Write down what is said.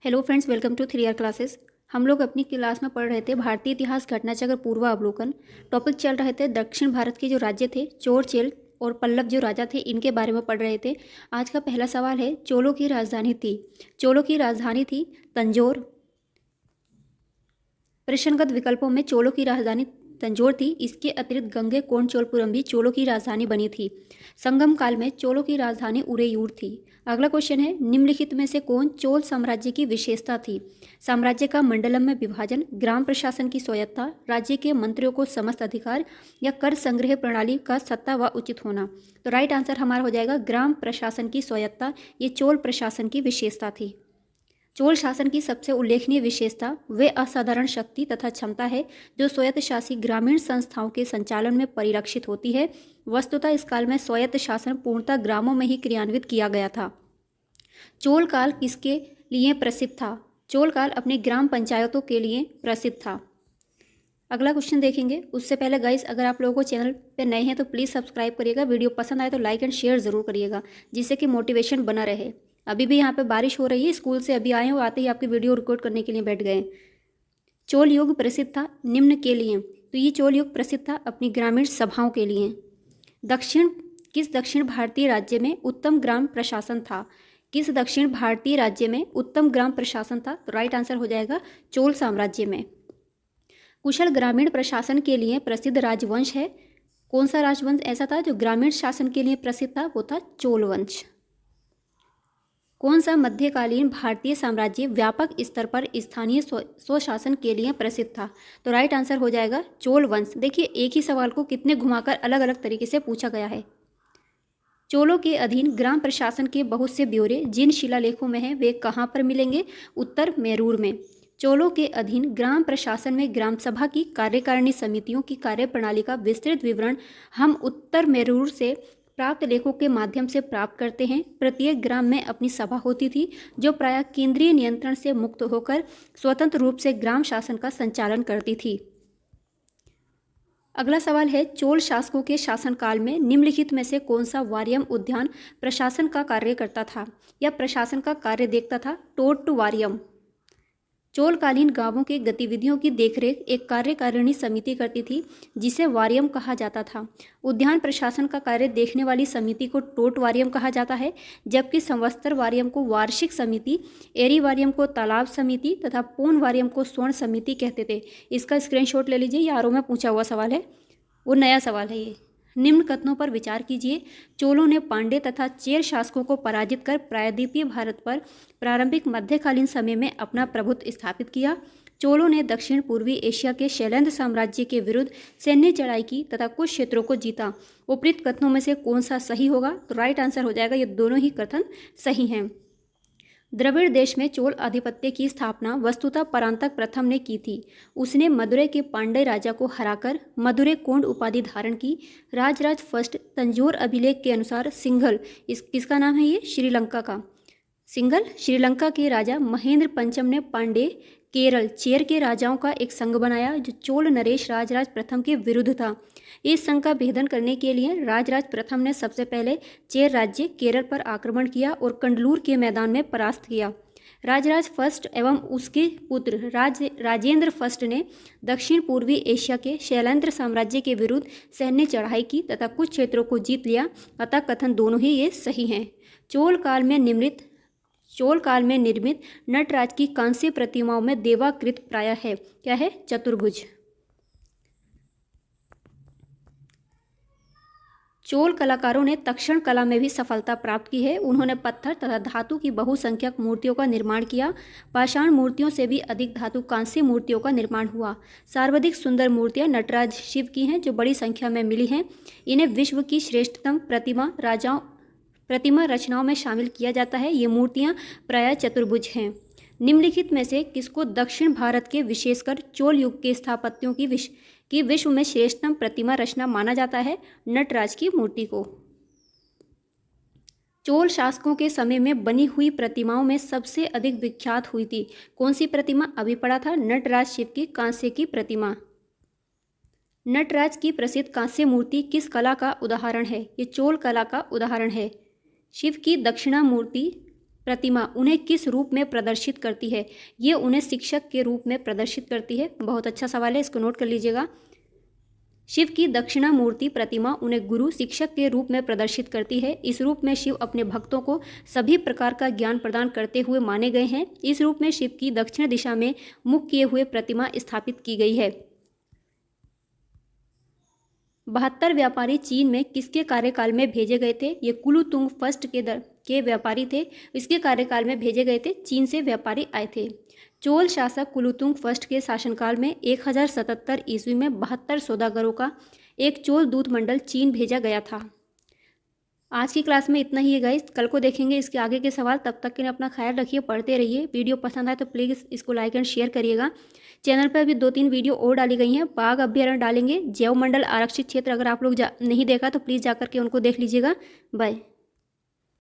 Hello friends, welcome to 3R classes. हम लोग अपनी क्लास में पढ़ रहे थे भारतीय इतिहास घटनाचक्र पूर्वावलोकन। टॉपिक चल रहे थे दक्षिण भारत के जो राज्य थे चोल चेल और पल्लव जो राजा थे इनके बारे में पढ़ रहे थे। आज का पहला सवाल है, चोलों की राजधानी थी तंजौर। प्रश्नगत विकल्पों में चोलों की राजधानी तंजौर थी। इसके अतिरिक्त गंगैकोंडचोलपुरम भी चोलों की राजधानी बनी थी। संगम काल में चोलों की राजधानी उरेयूर थी। अगला क्वेश्चन है, निम्नलिखित में से कौन चोल साम्राज्य की विशेषता थी? साम्राज्य का मंडलम में विभाजन, ग्राम प्रशासन की स्वायत्तता, राज्य के मंत्रियों को समस्त अधिकार, या कर संग्रह प्रणाली का सत्ता व उचित होना। तो राइट आंसर हमारा हो जाएगा ग्राम प्रशासन की स्वायत्तता। ये चोल प्रशासन की विशेषता थी। चोल शासन की सबसे उल्लेखनीय विशेषता वे असाधारण शक्ति तथा क्षमता है जो स्वायत्त शासी ग्रामीण संस्थाओं के संचालन में परिलक्षित होती है। वस्तुतः इस काल में स्वायत्त शासन पूर्णतः ग्रामों में ही क्रियान्वित किया गया था। चोल काल किसके लिए प्रसिद्ध था? चोल काल अपनी ग्राम पंचायतों के लिए प्रसिद्ध था। अगला क्वेश्चन देखेंगे। उससे पहले गाइस, अगर आप लोगों को चैनल पर नए हैं तो प्लीज़ सब्सक्राइब करिएगा। वीडियो पसंद आए तो लाइक एंड शेयर ज़रूर करिएगा, जिससे कि मोटिवेशन बना रहे। अभी भी यहाँ पे बारिश हो रही है, स्कूल से अभी आए हो, आते ही आपकी वीडियो रिकॉर्ड करने के लिए बैठ गए। चोल युग प्रसिद्ध था निम्न के लिए। तो ये चोल युग प्रसिद्ध था अपनी ग्रामीण सभाओं के लिए। किस दक्षिण भारतीय राज्य में उत्तम ग्राम प्रशासन था? किस दक्षिण भारतीय राज्य में उत्तम ग्राम प्रशासन था? तो राइट आंसर हो जाएगा चोल साम्राज्य में। कुशल ग्रामीण प्रशासन के लिए प्रसिद्ध राजवंश है। कौन सा राजवंश ऐसा था जो ग्रामीण शासन के लिए प्रसिद्ध था? वो था चोल वंश। कौन सा मध्यकालीन भारतीय साम्राज्य व्यापक स्तर पर स्थानीय स्वशासन के लिए प्रसिद्ध था? तो राइट आंसर हो जाएगा चोल वंश। देखिए, एक ही सवाल को कितने घुमाकर अलग अलग तरीके से पूछा गया है। चोलों के अधीन ग्राम प्रशासन के बहुत से ब्यौरे जिन शिलालेखों में हैं वे कहाँ पर मिलेंगे? उत्तर मेरूर में। चोलों के अधीन ग्राम प्रशासन में ग्राम सभा की कार्यकारिणी समितियों की कार्यप्रणाली का विस्तृत विवरण हम उत्तर मेरूर से प्राप्त लेखों के माध्यम से प्राप्त करते हैं। प्रत्येक ग्राम में अपनी सभा होती थी जो प्रायः केंद्रीय नियंत्रण से मुक्त होकर स्वतंत्र रूप से ग्राम शासन का संचालन करती थी। अगला सवाल है, चोल शासकों के शासनकाल में निम्नलिखित में से कौन सा वारियम उद्यान प्रशासन का कार्य करता था या प्रशासन का कार्य देखता था? टोट वारियम। चोलकालीन गांवों की गतिविधियों की देखरेख एक कार्यकारिणी समिति करती थी जिसे वारियम कहा जाता था। उद्यान प्रशासन का कार्य देखने वाली समिति को टोट वारियम कहा जाता है, जबकि संवत्सर वारियम को वार्षिक समिति, एरी वारियम को तालाब समिति तथा पूर्ण वारियम को स्वर्ण समिति कहते थे। इसका स्क्रीनशॉट ले लीजिए, ये आरओ में पूछा हुआ सवाल है, वो नया सवाल है ये। निम्न कथनों पर विचार कीजिए। चोलों ने पांड्य तथा चेर शासकों को पराजित कर प्रायद्वीपीय भारत पर प्रारंभिक मध्यकालीन समय में अपना प्रभुत्व स्थापित किया। चोलों ने दक्षिण पूर्वी एशिया के शैलेंद्र साम्राज्य के विरुद्ध सैन्य चढ़ाई की तथा कुछ क्षेत्रों को जीता। उपरोक्त कथनों में से कौन सा सही होगा? तो राइट आंसर हो जाएगा, ये दोनों ही कथन सही हैं। द्रविड़ देश में चोल आधिपत्य की स्थापना वस्तुतः परांतक प्रथम ने की थी। उसने मदुरै के पांड्य राजा को हराकर मदुरै कोंड उपाधि धारण की। राजराज फर्स्ट तंजौर अभिलेख के अनुसार सिंघल, किसका नाम है ये? श्रीलंका का। सिंघल श्रीलंका के राजा महेंद्र पंचम ने पांडे केरल चेर के राजाओं का एक संघ बनाया जो चोल नरेश राजराज प्रथम के विरुद्ध था। इस संघ का भेदन करने के लिए राजराज प्रथम ने सबसे पहले चेर राज्य केरल पर आक्रमण किया और कंडलूर के मैदान में परास्त किया। राजराज फर्स्ट एवं उसके पुत्र राजेंद्र फर्स्ट ने दक्षिण पूर्वी एशिया के शैलेंद्र साम्राज्य के विरुद्ध सैन्य चढ़ाई की तथा कुछ क्षेत्रों को जीत लिया। अतः कथन दोनों ही ये सही हैं। चोल काल में निर्मित नटराज की कांस्य प्रतिमाओं में देवाकृत प्राय है। क्या है? चतुर्भुज। चोल कलाकारों ने तक्षण कला में भी सफलता प्राप्त की है। उन्होंने पत्थर तथा धातु की बहुसंख्यक मूर्तियों का निर्माण किया। पाषाण मूर्तियों से भी अधिक धातु कांस्य मूर्तियों का निर्माण हुआ। सर्वाधिक सुंदर मूर्तियां नटराज शिव की हैं जो बड़ी संख्या में मिली हैं। इन्हें विश्व की श्रेष्ठतम प्रतिमा रचनाओं में शामिल किया जाता है। ये मूर्तियां प्रायः चतुर्भुज हैं। निम्नलिखित में से किसको दक्षिण भारत के विशेषकर चोल युग के स्थापत्यों की विश्व में श्रेष्ठतम प्रतिमा रचना माना जाता है? नटराज की मूर्ति को। चोल शासकों के समय में बनी हुई प्रतिमाओं में सबसे अधिक विख्यात हुई थी कौन सी प्रतिमा? अभी पढ़ा था, नटराज शिव की कांस्य की प्रतिमा। नटराज की प्रसिद्ध कांस्य मूर्ति किस कला का उदाहरण है? ये चोल कला का उदाहरण है। शिव की दक्षिणा मूर्ति प्रतिमा उन्हें किस रूप में प्रदर्शित करती है? ये उन्हें शिक्षक के रूप में प्रदर्शित करती है। बहुत अच्छा सवाल है, इसको नोट कर लीजिएगा। शिव की दक्षिणा मूर्ति प्रतिमा उन्हें गुरु शिक्षक के रूप में प्रदर्शित करती है। इस रूप में शिव अपने भक्तों को सभी प्रकार का ज्ञान प्रदान करते हुए माने गए हैं। इस रूप में शिव की दक्षिण दिशा में मुख किए हुए प्रतिमा स्थापित की गई है। 72 व्यापारी चीन में किसके कार्यकाल में भेजे गए थे? ये कुलोतुंग फर्स्ट के व्यापारी थे। इसके कार्यकाल में भेजे गए थे, चीन से व्यापारी आए थे। चोल शासक कुलोतुंग फर्स्ट के शासनकाल में 1077 ईस्वी में 72 सौदागरों का एक चोल दूत मंडल चीन भेजा गया था। आज की क्लास में इतना ही है गाइस, कल को देखेंगे इसके आगे के सवाल। तब तक के लिए अपना ख्याल रखिए, पढ़ते रहिए। वीडियो पसंद आए तो प्लीज़ इसको लाइक एंड शेयर करिएगा। चैनल पर अभी 2-3 वीडियो और डाली गई हैं। बाघ अभ्यारण्य डालेंगे, जैव मंडल आरक्षित क्षेत्र, अगर आप लोग नहीं देखा तो प्लीज़ जाकर के उनको देख लीजिएगा। बाय।